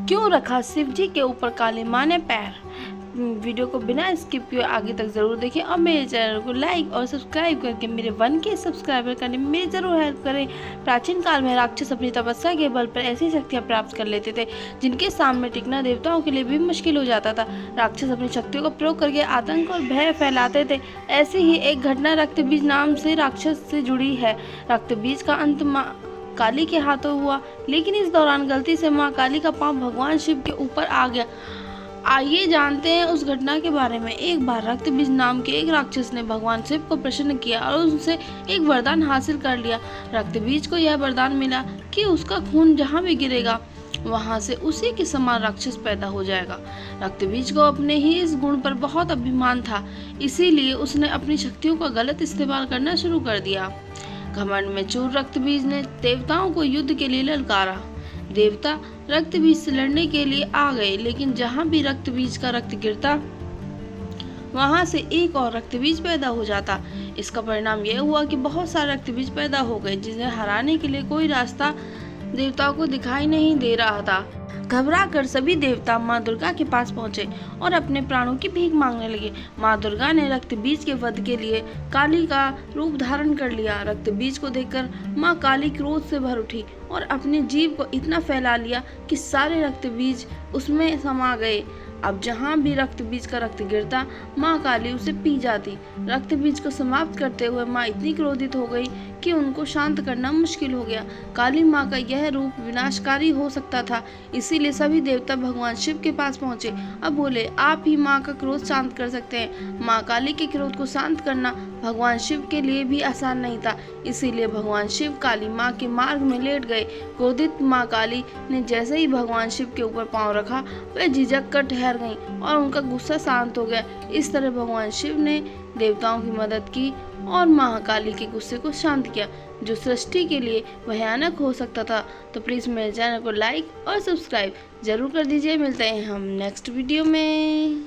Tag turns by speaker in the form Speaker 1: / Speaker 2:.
Speaker 1: क्यों रखा शिव जी के ऊपर काली माँ ने पैर। वीडियो को बिना स्किप किए आगे तक ज़रूर देखें और मेरे चैनल को लाइक और सब्सक्राइब करके मेरे 1K सब्सक्राइबर करने में मेरी ज़रूर हेल्प करें। प्राचीन काल में राक्षस अपनी तपस्या के बल पर ऐसी शक्तियाँ प्राप्त कर लेते थे जिनके सामने टिकना देवताओं के लिए भी मुश्किल हो जाता था। राक्षस अपनी शक्तियों का प्रयोग करके आतंक और भय फैलाते थे। ऐसी ही एक घटना रक्तबीज नाम से राक्षस से जुड़ी है। रक्तबीज का अंत माँ काली के हाथों हुआ, लेकिन इस दौरान गलती से माँ काली का पांव भगवान शिव के ऊपर आ गया। आइए जानते हैं उस घटना के बारे में। एक बार रक्तबीज नाम के एक राक्षस ने भगवान शिव को प्रसन्न किया और उनसे एक वरदान हासिल कर लिया। रक्तबीज को यह वरदान मिला कि उसका खून जहाँ भी गिरेगा वहां से उसी के समान राक्षस पैदा हो जाएगा। रक्तबीज को अपने ही इस गुण पर बहुत अभिमान था, इसीलिए उसने अपनी शक्तियों का गलत इस्तेमाल करना शुरू कर दिया। घमंड में चूर रक्तबीज ने देवताओं को युद्ध के लिए ललकारा। देवता रक्तबीज से लड़ने के लिए आ गए, लेकिन जहां भी रक्तबीज का रक्त गिरता वहां से एक और रक्तबीज पैदा हो जाता। इसका परिणाम यह हुआ कि बहुत सारे रक्तबीज पैदा हो गए, जिन्हें हराने के लिए कोई रास्ता देवताओं को दिखाई नहीं दे रहा था। घबराकर सभी देवता माँ दुर्गा के पास पहुंचे और अपने प्राणों की भीख मांगने लगे। माँ दुर्गा ने रक्तबीज के वध के लिए काली का रूप धारण कर लिया। रक्तबीज को देखकर माँ काली क्रोध से भर उठी और अपने जीभ को इतना फैला लिया कि सारे रक्तबीज उसमें समा गए। अब जहाँ भी रक्तबीज का रक्त गिरता माँ काली उसे पी जाती। रक्तबीज को समाप्त करते हुए माँ इतनी क्रोधित हो गई कि उनको शांत करना मुश्किल हो गया। काली माँ का यह रूप विनाशकारी हो सकता था, इसीलिए सभी देवता भगवान शिव के पास पहुंचे। अब बोले, आप ही माँ का क्रोध शांत कर सकते हैं। माँ काली के क्रोध को शांत करना भगवान शिव के लिए भी आसान नहीं था, इसीलिए भगवान शिव काली माँ के मार्ग में लेट गए। क्रोधित माँ काली ने जैसे ही भगवान शिव के ऊपर पांव रखा, वह झिझक कर ठहर गईं और उनका गुस्सा शांत हो गया। इस तरह भगवान शिव ने देवताओं की मदद की और महाकाली के गुस्से को शांत किया, जो सृष्टि के लिए भयानक हो सकता था। तो प्लीज़ मेरे चैनल को लाइक और सब्सक्राइब जरूर कर दीजिए। मिलते हैं हम नेक्स्ट वीडियो में।